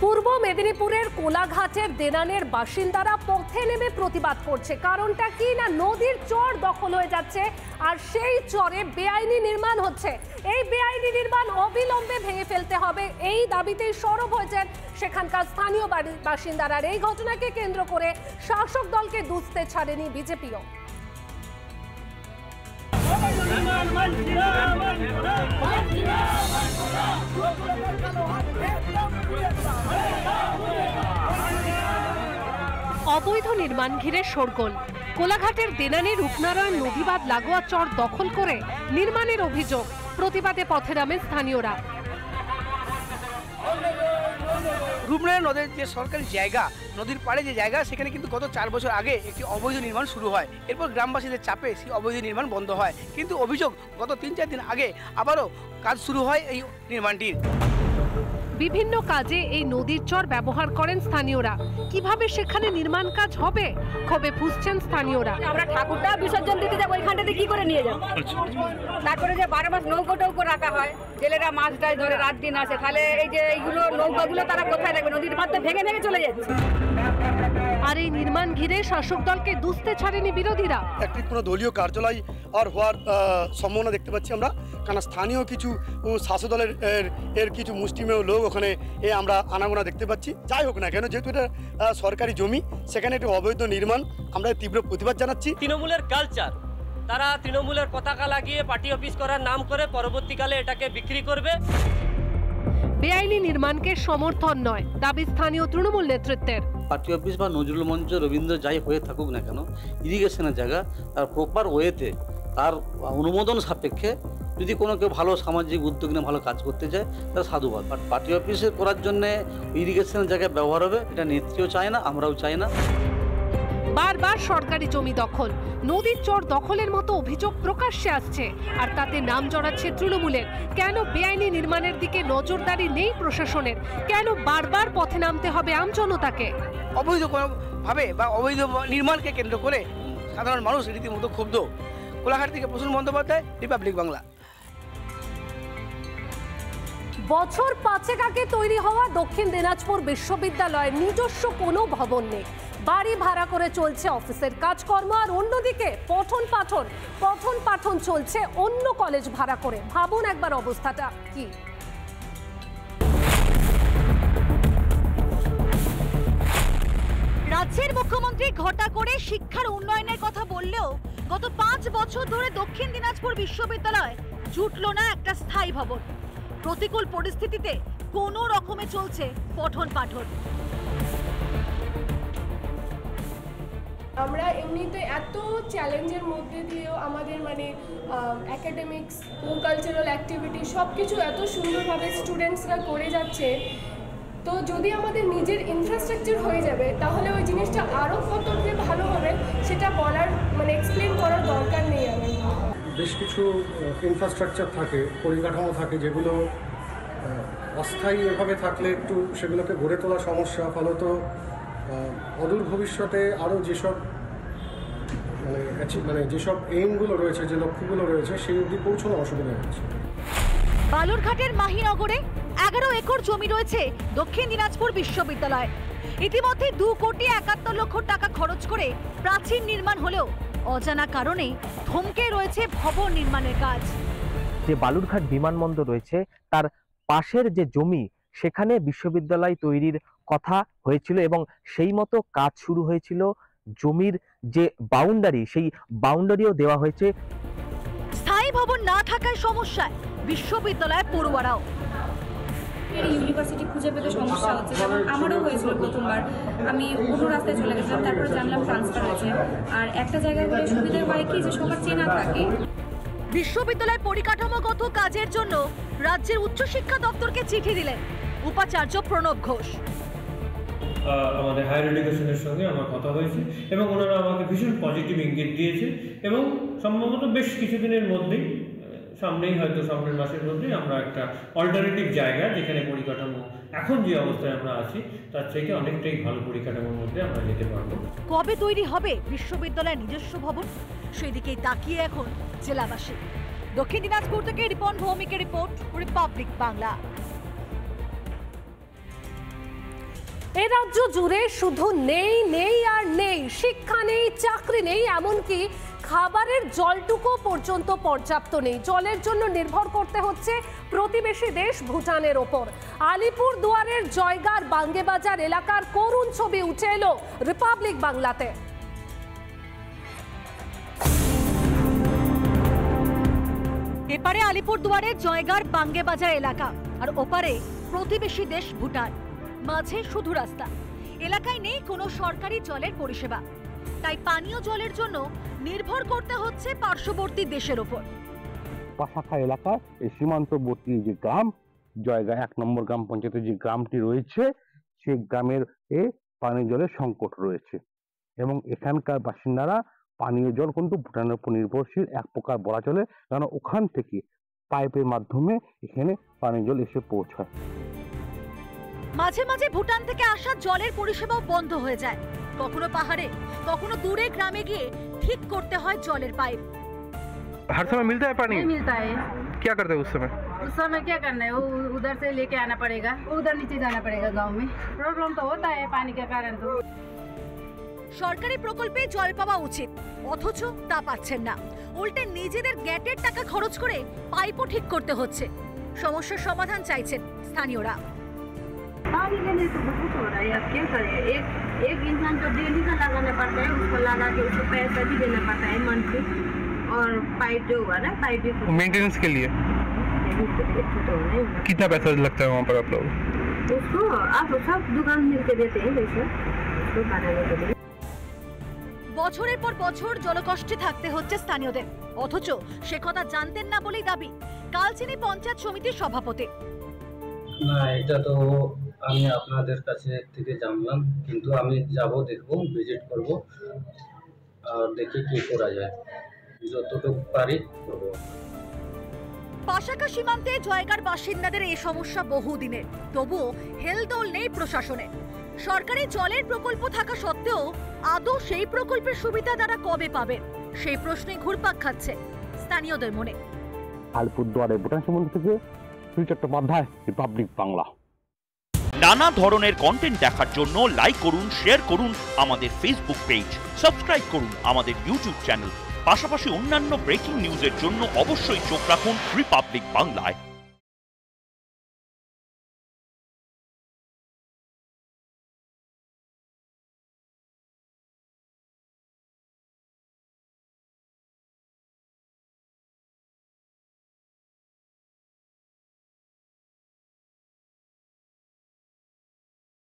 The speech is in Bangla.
পূর্ব মেদিনীপুরের কোলাঘাটের দেনানের বাসিন্দারা পথে নেমে প্রতিবাদ করছে। কারণটা কি না, নদীর চর দখল হয়ে যাচ্ছে আর সেই চরে বেআইনি নির্মাণ হচ্ছে। এই বেআইনি নির্মাণ অবিলম্বে ভেঙে ফেলতে হবে, এই দাবিতেই সরব হয়েছেন সেখানকার স্থানীয় বাসিন্দারা। এই ঘটনাকে কেন্দ্র করে শাসক দলকে দুষতে ছাড়েনি বিজেপিও। অবৈধ নির্মাণ ঘিরে শোরগোল। কোলাঘাটের দেনানী রূপনারায়ণ নদীবাঁধ লাগোয়া চর দখল করে নির্মাণের অভিযোগ। প্রতিবাদে পথে নামেন স্থানীয়রা। রূপনারায়ণ নদের যে সরকারি জায়গা, নদীর পাড়ে যে জায়গা, সেখানে কিন্তু গত 4 বছর আগে একটি অবৈধ নির্মাণ শুরু হয়। এরপর গ্রামবাসীদের চাপে সেই অবৈধ নির্মাণ বন্ধ হয়। কিন্তু অভিযোগ, গত 3-4 দিন আগে আবারও কাজ শুরু হয় এই নির্মাণটির। বিভিন্ন কাজে এই নদীর চর ব্যবহার করেন স্থানীয়রা। কিভাবে সেখানে নির্মাণ কাজ হবে, ক্ষোভে ফুঁসছেন স্থানীয়রা। আমরা ঠাকুরটা বিসর্জন দিতে যাবো, ওইখানটাতে কি করে নিয়ে যাবো? তারপরে যে 12 মাস নৌকো টৌকো রাখা হয়, জেলেরা মাছটাই ধরে রাত দিন আসে, তাহলে এই যে এইগুলো নৌকাগুলো তারা কোথায় রাখবে? নদীর মধ্যে ভেঙে ভেঙে চলে যাচ্ছে। আর এই নির্মাণ ঘিরে শাসক দলকে দুষতে ছাড়েনি বিরোধীরা। একটি কোনো দলীয় কার্যালয় আর হওয়ার সম্ভাবনা দেখতে পাচ্ছি আমরা, কারণ স্থানীয় কিছু শাসক দলের এর কিছু মুষ্টিমেয় লোক ওখানে আমরা আনাগোনা দেখতে পাচ্ছি। যাই হোক না কেন, যেহেতু এটা সরকারি জমি, সেখানে একটি অবৈধ নির্মাণ, আমরা তীব্র প্রতিবাদ জানাচ্ছি। তৃণমূলের কালচার, তারা তৃণমূলের পতাকা লাগিয়ে পার্টি অফিস করার নাম করে পরবর্তীকালে এটাকে বিক্রি করবে। বেআইনি নির্মাণকে সমর্থন নয়, দাবি স্থানীয় তৃণমূল নেতৃত্বের। পার্টি অফিস বা নজরুল মঞ্চ, রবীন্দ্র যাই হয়ে থাকুক না কেন, ইরিগেশনের জায়গা তার প্রপার ওয়েতে, তার অনুমোদন সাপেক্ষে যদি কোনো কেউ ভালো সামাজিক উদ্যোগ নিয়ে ভালো কাজ করতে চায়, তার সাধুবাদ। বাট পার্টি অফিসে করার জন্য ইরিগেশনের জায়গায় ব্যবহার হবে, এটা নেত্রীও চায় না, আমরাও চাই না। বারবার সরকারি জমি দখল, নদীর চর দখলের মতো অভিযোগ প্রকাশ্যে আসছে, আর তাতে নাম জড়াচ্ছে তৃণমূলের। কেন বেআইনি নির্মাণের দিকে নজরদারি নেই প্রশাসনের? কেন বারবার পথে নামতে হবে আমজনতাকে? অবৈধ কোনোভাবে বা অবৈধ নির্মাণকে কেন্দ্র করে সাধারণ মানুষ রীতিমতো ক্ষুব্ধ। কোলাঘাট থেকে প্রসূন বন্দ্যোপাধ্যায়, রিপাবলিক বাংলা। বছর 5 আগে তৈরি হওয়া দক্ষিণ দিনাজপুর বিশ্ববিদ্যালয়ের নিজস্ব কোনো ভবন নেই। বাড়ি ভাড়া করে চলছে অফিসের কাজকর্ম, আর অন্যদিকে পঠন পাঠন চলছে অন্য কলেজ ভাড়া করে। ভাবুন একবার অবস্থাটা কি। রাজ্যের মুখ্যমন্ত্রী ঘটা করে শিক্ষার উন্নয়নের কথা বললেও গত 5 বছর ধরে দক্ষিণ দিনাজপুর বিশ্ববিদ্যালয় জুটল না একটা স্থায়ী ভবন। প্রতিকূল পরিস্থিতিতে কোনো রকমে চলছে পঠন পাঠন। আমরা এমনিতে এত চ্যালেঞ্জের মধ্যে দিয়েও আমাদের অ্যাকাডেমিক্স, কালচারাল অ্যাক্টিভিটি সব কিছু এত সুন্দরভাবে স্টুডেন্টসরা করে যাচ্ছে। তো যদি আমাদের নিজের ইনফ্রাস্ট্রাকচার হয়ে যাবে, তাহলে ওই জিনিসটা আরও কত যে ভালো হবে সেটা বলার এক্সপ্লেন করার দরকার নেই। আমার বেশ কিছু ইনফ্রাস্ট্রাকচার থাকে, পরিকাঠামো থাকে, যেগুলো অস্থায়ী এভাবে থাকলে একটু সেগুলোকে গড়ে তোলা সমস্যা। ফলত অদূর ভবিষ্যতে আরও যেসব যেসব এইমগুলো রয়েছে, যে লক্ষ্যগুলো রয়েছে, সেই অবধি পৌঁছানো অসুবিধা হচ্ছে। বালুরঘাটের মাহিনগরে 11 একর জমি রয়েছে দক্ষিণ দিনাজপুর বিশ্ববিদ্যালয়। ইতিমধ্যে 2,71,00,000 টাকা খরচ করে প্রাচীর নির্মাণ হলেও অজানা কারণে থমকে রয়েছে ভবন নির্মাণের কাজ। যে বালুরঘাট বিমানবন্দর রয়েছে, তার পাশের যে জমি, সেখানে বিশ্ববিদ্যালয় তৈরির কথা হয়েছিল এবং সেই মতো কাজ শুরু হয়েছিল। জমির যে বাউন্ডারি, সেই বাউন্ডারিও দেওয়া হয়েছে। স্থায়ী ভবন না থাকায় সমস্যায় বিশ্ববিদ্যালয়ের পড়ুয়ারাও। ইউনিভার্সিটি খুঁজে পেতে সমস্যা হচ্ছে, যেমন আমারও হয়েছিল প্রথমবার। আমি অন্য রাস্তায় চলে গেছিলাম, তারপরে জানলাম ট্রান্সফার হয়েছে। আর একটা জায়গায় হলে সুবিধা হয় কি, যে সবার চেনা থাকে। বিশ্ববিদ্যালয় পরিকাঠামোগত কাজের জন্য রাজ্যের উচ্চশিক্ষা দপ্তরকে চিঠি দিলেন উপাচার্য প্রণব ঘোষ। আমাদের হায়ার এডুকেশনের সঙ্গে আমার কথা হয়েছে এবং ওনারা আমাকে ভীষণ পজিটিভ ইঙ্গিত দিয়েছে এবং সম্ভবত বেশ কিছুদিনের মধ্যেই, সামনের মাসের মধ্যেই আমরা একটা অল্টারনেটিভ জায়গা, যেখানে পরিকাঠামো এখন যে অবস্থায় আমরা আছি তার থেকে অনেকটাই ভালো পরিকাঠামোর মধ্যে আমরা যেতে পারবো। কবে তৈরি হবে বিশ্ববিদ্যালয়ের নিজস্ব ভবন, সেদিকেই তাকিয়ে এখন জেলাবাসী। দক্ষিণ দিনাজপুর থেকে রিপন ভৌমিকের রিপোর্ট, রিপাবলিক বাংলা। এ রাজ্য জুড়ে শুধু নেই নেই আর নেই, শিক্ষা নেই, চাকরি নেই, এমনকি খাবারের জলটুকু পর্যন্ত পর্যাপ্ত নেই। জলের জন্য নির্ভর করতে হচ্ছে প্রতিবেশী দেশ ভুটানের ওপর। আলিপুর দুয়ারের জয়গার বাঙ্গেবাজার এলাকার করুণ ছবি উঠে এলো রিপাবলিক বাংলাতে। এপারে আলিপুর দুয়ারের জয়গার বাঙ্গেবাজার এলাকা, আর ওপারে প্রতিবেশী দেশ ভুটান। মাঝে শুধু রাস্তা। এলাকায় নেই কোনো সরকারি জলের পরিষেবা, তাই পানীয় জলের জন্য নির্ভর করতে হচ্ছে পার্শ্ববর্তী দেশের ওপর। পাশাখা এলাকা এই সীমান্তবর্তী যে গ্রাম জয়গা 1 নম্বর গ্রাম পঞ্চায়েতের যে গ্রামটি রয়েছে, সেই গ্রামের পানীয় জলের সংকট রয়েছে এবং এখানকার বাসিন্দারা পানীয় জল কিন্তু ভুটানের উপর নির্ভরশীল এক প্রকার বলা চলে, কারণ ওখান থেকে পাইপের মাধ্যমে এখানে পানীয় জল এসে পৌঁছায়। মাঝে মাঝে ভুটান থেকে আসা জলের পরিষেবাও বন্ধ হয়ে যায়। কখনো পাহাড়ে, কখনো দূরে গ্রামে গিয়ে ঠিক করতে হয় জলের পাইপ। हर समय मिलता है पानी? नहीं मिलता है। क्या करते हैं उस समय? उस समय क्या करना है, वो उधर से लेके आना पड़ेगा, उधर नीचे जाना पड़ेगा गांव में। प्रॉब्लम तो होता है पानी के कारण। तो সরকারি প্রকল্পে জল পাওয়া উচিত, অথচ তা পাচ্ছেন না। উল্টে নিজেদের গ্যাটের টাকা খরচ করে পাইপও ঠিক করতে হচ্ছে। সমস্যার সমাধান চাইছেন স্থানীয়রা। पानी लेने तो बहुत हो रहा है, अब क्या करें। एक इंसान तो डेली का लगाना पड़ता है, उसको लगा के उसको पैसा भी देना पड़ता है मंथली, और पाइप जो हुआ ना पाइप भी मेंटेनेंस के लिए कितना पैसा लगता है वहाँ पर आप लोग? उसको आप सब दुकान मिलके देते हैं वैसे उसको बनाने के लिए। বছরের পর বছর জলকষ্টে থাকতে হচ্ছে স্থানীয়দের, অথচ সে কথা জানতেন না বলেই দাবি কালচিনি পঞ্চায়েত সমিতির সভাপতি। না, এটা তো আমি আপনাদের কাছে থেকে জানলাম, কিন্তু আমি যাব, দেখব, ভিজিট করব আর দেখি কি করা যায়, যতটুকু পারি করব। পাশাখা সীমান্তে জয়গার বাসিন্দাদের এই সমস্যা বহুদিনের, তবুও হেলদোল নেই প্রশাসনের। সরকারি জলের প্রকল্প থাকা সত্ত্বেও আদৌ সেই প্রকল্পের সুবিধা তারা কবে পাবেন, সেই প্রশ্নে ঘুরপাক খাচ্ছে স্থানীয়দের মনে। আলিপুরদুয়ারে ভুটান সীমান্ত থেকে চট্টোপাধ্যায়, রিপাবলিক বাংলা। নানা ধরনের কন্টেন্ট দেখার জন্য লাইক করুন, শেয়ার করুন আমাদের ফেসবুক পেজ, সাবস্ক্রাইব করুন আমাদের ইউটিউব চ্যানেল। পাশাপাশি অন্যান্য ব্রেকিং নিউজের জন্য অবশ্যই চোখ রাখুন রিপাবলিক বাংলায়।